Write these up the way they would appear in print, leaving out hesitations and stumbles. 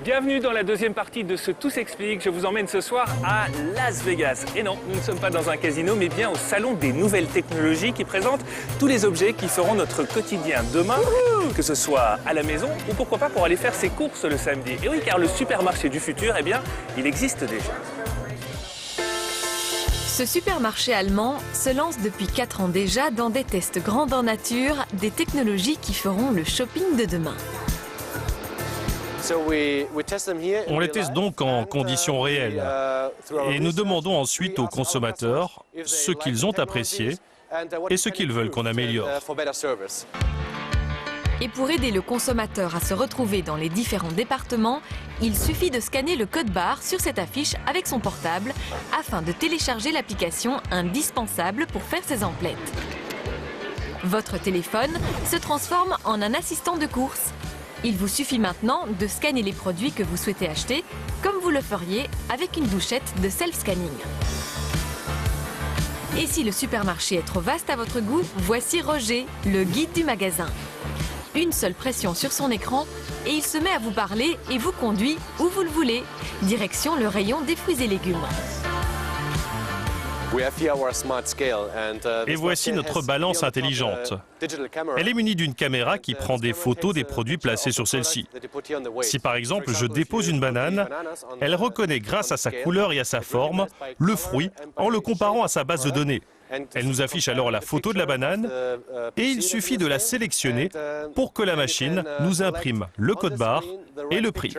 Bienvenue dans la deuxième partie de ce Tout s'explique. Je vous emmène ce soir à Las Vegas. Et non, nous ne sommes pas dans un casino, mais bien au salon des nouvelles technologies qui présente tous les objets qui feront notre quotidien demain, que ce soit à la maison ou pourquoi pas pour aller faire ses courses le samedi. Et oui, car le supermarché du futur, eh bien, il existe déjà. Ce supermarché allemand se lance depuis 4 ans déjà dans des tests grandeur nature des technologies qui feront le shopping de demain. On les teste donc en conditions réelles et nous demandons ensuite aux consommateurs ce qu'ils ont apprécié et ce qu'ils veulent qu'on améliore. Et pour aider le consommateur à se retrouver dans les différents départements, il suffit de scanner le code barre sur cette affiche avec son portable afin de télécharger l'application indispensable pour faire ses emplettes. Votre téléphone se transforme en un assistant de course. Il vous suffit maintenant de scanner les produits que vous souhaitez acheter, comme vous le feriez avec une douchette de self-scanning. Et si le supermarché est trop vaste à votre goût, voici Roger, le guide du magasin. Une seule pression sur son écran et il se met à vous parler et vous conduit où vous le voulez. Direction le rayon des fruits et légumes. Et voici notre balance intelligente. Elle est munie d'une caméra qui prend des photos des produits placés sur celle-ci. Si par exemple je dépose une banane, elle reconnaît grâce à sa couleur et à sa forme le fruit en le comparant à sa base de données. Elle nous affiche alors la photo de la banane et il suffit de la sélectionner pour que la machine nous imprime le code barre et le prix.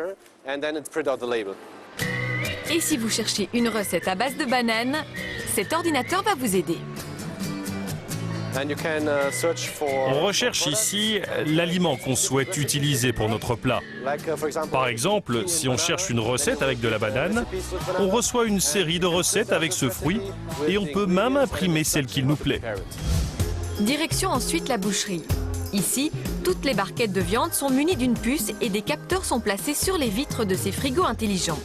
Et si vous cherchez une recette à base de banane, cet ordinateur va vous aider. On recherche ici l'aliment qu'on souhaite utiliser pour notre plat. Par exemple, si on cherche une recette avec de la banane, on reçoit une série de recettes avec ce fruit et on peut même imprimer celle qui nous plaît. Direction ensuite la boucherie. Ici, toutes les barquettes de viande sont munies d'une puce et des capteurs sont placés sur les vitres de ces frigos intelligents.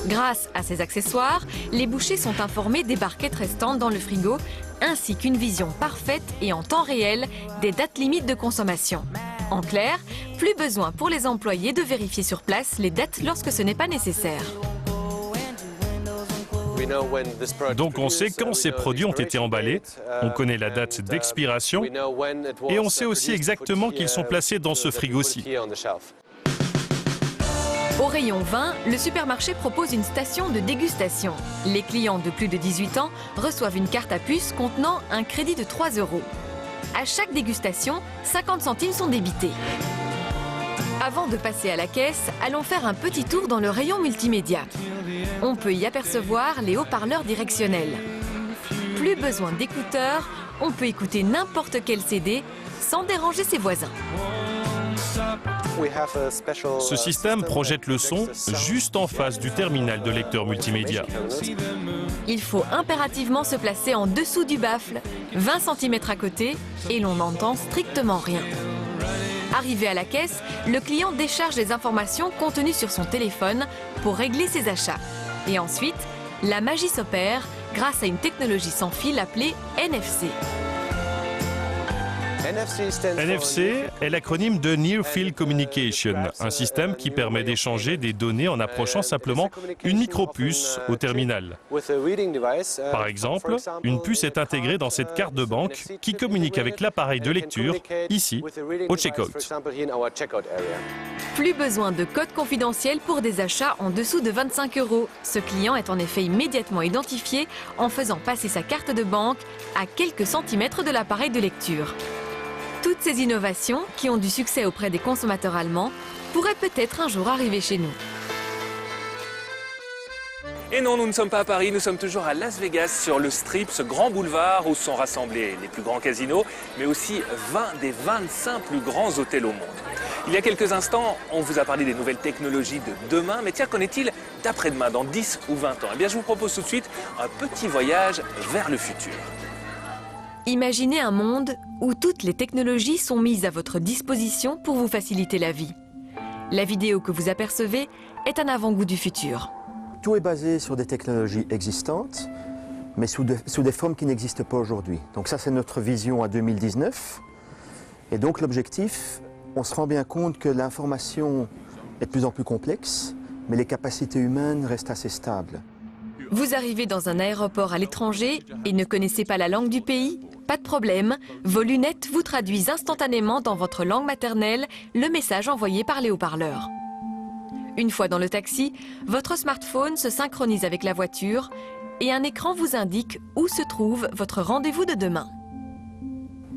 Grâce à ces accessoires, les bouchers sont informés des barquettes restantes dans le frigo, ainsi qu'une vision parfaite et en temps réel des dates limites de consommation. En clair, plus besoin pour les employés de vérifier sur place les dates lorsque ce n'est pas nécessaire. Donc on sait quand ces produits ont été emballés, on connaît la date d'expiration et on sait aussi exactement qu'ils sont placés dans ce frigo-ci. Au rayon vin, le supermarché propose une station de dégustation. Les clients de plus de 18 ans reçoivent une carte à puce contenant un crédit de 3 €. À chaque dégustation, 50 centimes sont débités. Avant de passer à la caisse, allons faire un petit tour dans le rayon multimédia. On peut y apercevoir les haut-parleurs directionnels. Plus besoin d'écouteurs, on peut écouter n'importe quel CD sans déranger ses voisins. Ce système projette le son juste en face du terminal de lecteur multimédia. Il faut impérativement se placer en dessous du baffle, 20 cm à côté, et l'on n'entend strictement rien. Arrivé à la caisse, le client décharge les informations contenues sur son téléphone pour régler ses achats. Et ensuite, la magie s'opère grâce à une technologie sans fil appelée NFC. NFC est l'acronyme de Near Field Communication, un système qui permet d'échanger des données en approchant simplement une micropuce au terminal. Par exemple, une puce est intégrée dans cette carte de banque qui communique avec l'appareil de lecture, ici, au check-out. Plus besoin de code confidentiel pour des achats en dessous de 25 €. Ce client est en effet immédiatement identifié en faisant passer sa carte de banque à quelques centimètres de l'appareil de lecture. Toutes ces innovations, qui ont du succès auprès des consommateurs allemands, pourraient peut-être un jour arriver chez nous. Et non, nous ne sommes pas à Paris, nous sommes toujours à Las Vegas, sur le Strip, ce grand boulevard où sont rassemblés les plus grands casinos, mais aussi 20 des 25 plus grands hôtels au monde. Il y a quelques instants, on vous a parlé des nouvelles technologies de demain, mais tiens, qu'en est-il d'après-demain, dans 10 ou 20 ans? Eh bien, je vous propose tout de suite un petit voyage vers le futur. Imaginez un monde où toutes les technologies sont mises à votre disposition pour vous faciliter la vie. La vidéo que vous apercevez est un avant-goût du futur. Tout est basé sur des technologies existantes, mais sous des formes qui n'existent pas aujourd'hui. Donc ça, c'est notre vision à 2019. Et donc l'objectif, on se rend bien compte que l'information est de plus en plus complexe, mais les capacités humaines restent assez stables. Vous arrivez dans un aéroport à l'étranger et ne connaissez pas la langue du pays? Pas de problème, vos lunettes vous traduisent instantanément dans votre langue maternelle le message envoyé par les haut-parleurs. Une fois dans le taxi, votre smartphone se synchronise avec la voiture et un écran vous indique où se trouve votre rendez-vous de demain.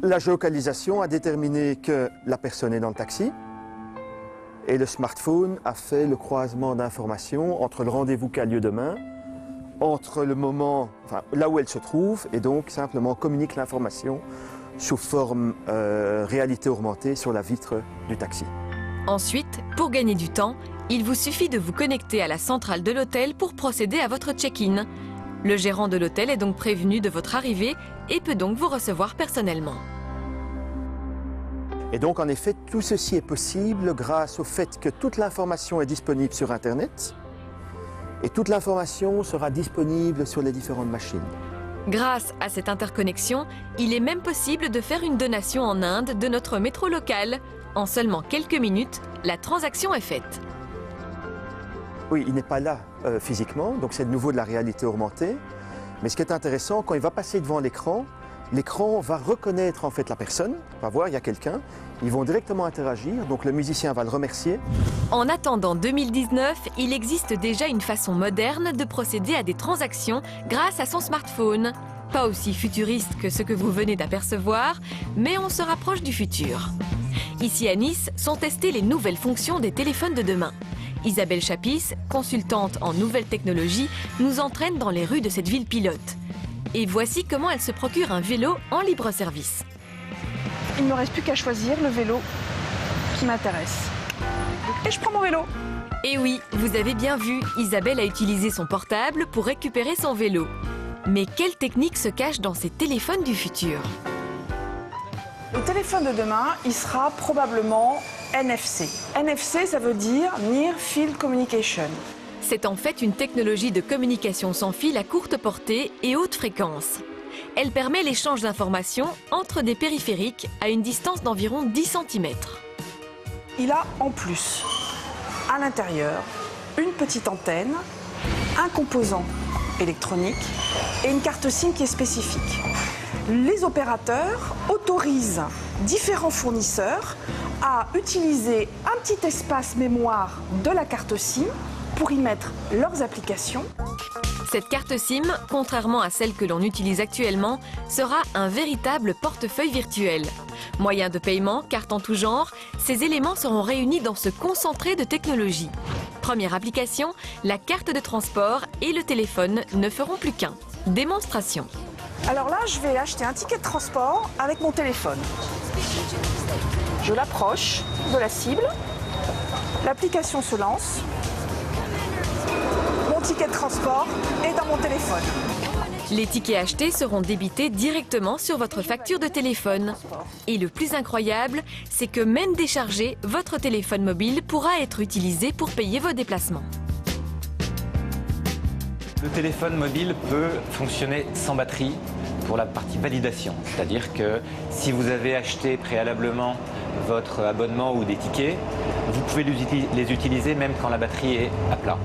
La géolocalisation a déterminé que la personne est dans le taxi et le smartphone a fait le croisement d'informations entre le rendez-vous qui a lieu demain, entre le moment, enfin, là où elle se trouve, et donc simplement communique l'information sous forme réalité augmentée sur la vitre du taxi. Ensuite, pour gagner du temps, il vous suffit de vous connecter à la centrale de l'hôtel pour procéder à votre check-in. Le gérant de l'hôtel est donc prévenu de votre arrivée et peut donc vous recevoir personnellement. Et donc en effet, tout ceci est possible grâce au fait que toute l'information est disponible sur Internet et toute l'information sera disponible sur les différentes machines. Grâce à cette interconnexion, il est même possible de faire une donation en Inde de notre métro local. En seulement quelques minutes, la transaction est faite. Oui, il n'est pas là physiquement, donc c'est de nouveau de la réalité augmentée. Mais ce qui est intéressant, quand il va passer devant l'écran, l'écran va reconnaître en fait la personne, va voir il y a quelqu'un, ils vont directement interagir, donc le musicien va le remercier. En attendant 2019, il existe déjà une façon moderne de procéder à des transactions grâce à son smartphone. Pas aussi futuriste que ce que vous venez d'apercevoir, mais on se rapproche du futur. Ici à Nice sont testées les nouvelles fonctions des téléphones de demain. Isabelle Chapis, consultante en nouvelles technologies, nous entraîne dans les rues de cette ville pilote. Et voici comment elle se procure un vélo en libre service. Il ne me reste plus qu'à choisir le vélo qui m'intéresse. Et je prends mon vélo. Et oui, vous avez bien vu, Isabelle a utilisé son portable pour récupérer son vélo. Mais quelle technique se cache dans ces téléphones du futur? Le téléphone de demain, il sera probablement NFC. NFC, ça veut dire Near Field Communication. C'est en fait une technologie de communication sans fil à courte portée et haute fréquence. Elle permet l'échange d'informations entre des périphériques à une distance d'environ 10 cm. Il a en plus, à l'intérieur, une petite antenne, un composant électronique et une carte SIM qui est spécifique. Les opérateurs autorisent différents fournisseurs à utiliser un petit espace mémoire de la carte SIM pour y mettre leurs applications. Cette carte SIM, contrairement à celle que l'on utilise actuellement, sera un véritable portefeuille virtuel. Moyen de paiement, carte en tout genre, ces éléments seront réunis dans ce concentré de technologie. Première application, la carte de transport et le téléphone ne feront plus qu'un. Démonstration. Alors là, je vais acheter un ticket de transport avec mon téléphone. Je l'approche de la cible, l'application se lance, mon ticket de transport est dans mon téléphone. Les tickets achetés seront débités directement sur votre facture de téléphone. Et le plus incroyable, c'est que même déchargé, votre téléphone mobile pourra être utilisé pour payer vos déplacements. Le téléphone mobile peut fonctionner sans batterie pour la partie validation. C'est-à-dire que si vous avez acheté préalablement votre abonnement ou des tickets, vous pouvez les utiliser même quand la batterie est à plat.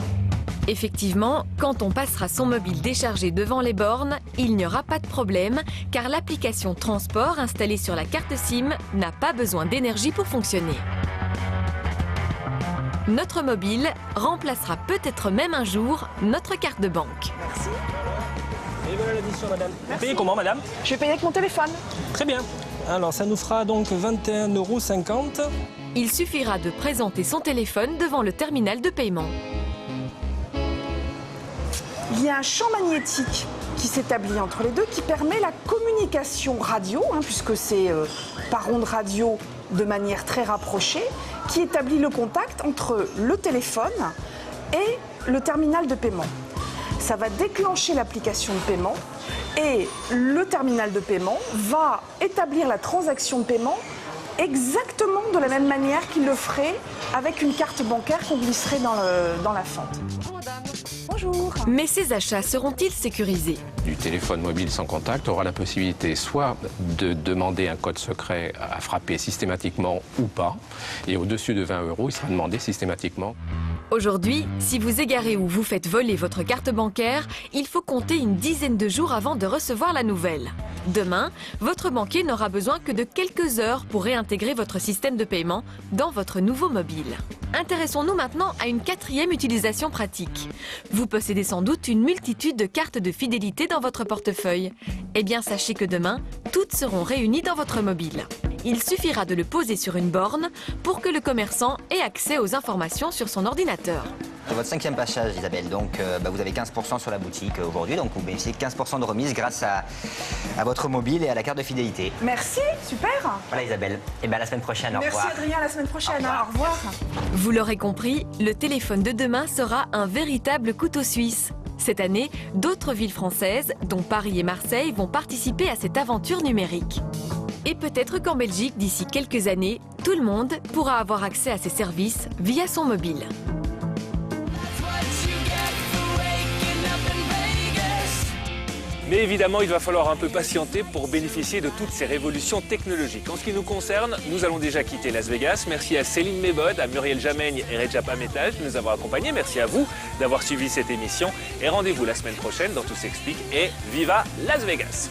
Effectivement, quand on passera son mobile déchargé devant les bornes, il n'y aura pas de problème car l'application transport installée sur la carte SIM n'a pas besoin d'énergie pour fonctionner. Notre mobile remplacera peut-être même un jour notre carte de banque. Merci. Et voilà l'addition, madame. Vous Merci. payez comment, madame? Je vais payer avec mon téléphone. Très bien. Alors, ça nous fera donc 21,50 €. Il suffira de présenter son téléphone devant le terminal de paiement. Il y a un champ magnétique qui s'établit entre les deux qui permet la communication radio, puisque c'est par onde radio de manière très rapprochée, qui établit le contact entre le téléphone et le terminal de paiement. Ça va déclencher l'application de paiement et le terminal de paiement va établir la transaction de paiement exactement de la même manière qu'il le ferait avec une carte bancaire qu'on glisserait dans la fente. Bonjour madame. Bonjour. Mais ces achats seront-ils sécurisés? Du téléphone mobile sans contact aura la possibilité soit de demander un code secret à frapper systématiquement ou pas, et au-dessus de 20 €, il sera demandé systématiquement. Aujourd'hui, si vous égarez ou vous faites voler votre carte bancaire, il faut compter une dizaine de jours avant de recevoir la nouvelle. Demain, votre banquier n'aura besoin que de quelques heures pour réintégrer votre système de paiement dans votre nouveau mobile. Intéressons-nous maintenant à une quatrième utilisation pratique. Vous possédez sans doute une multitude de cartes de fidélité dans votre portefeuille. Eh bien, sachez que demain, toutes seront réunies dans votre mobile. Il suffira de le poser sur une borne pour que le commerçant ait accès aux informations sur son ordinateur. C'est votre 5e passage, Isabelle, donc vous avez 15% sur la boutique aujourd'hui, donc vous bénéficiez de 15% de remise grâce à votre mobile et à la carte de fidélité. Merci, super. Voilà Isabelle, et bien à la semaine prochaine, au revoir. Merci Adrien, à la semaine prochaine, au revoir. Vous l'aurez compris, le téléphone de demain sera un véritable couteau suisse. Cette année, d'autres villes françaises, dont Paris et Marseille, vont participer à cette aventure numérique. Et peut-être qu'en Belgique, d'ici quelques années, tout le monde pourra avoir accès à ces services via son mobile. Mais évidemment, il va falloir un peu patienter pour bénéficier de toutes ces révolutions technologiques. En ce qui nous concerne, nous allons déjà quitter Las Vegas. Merci à Céline Mébod, à Muriel Jameigne et Rejab Ametaj de nous avoir accompagnés. Merci à vous d'avoir suivi cette émission. Et rendez-vous la semaine prochaine dans Tout s'explique et viva Las Vegas!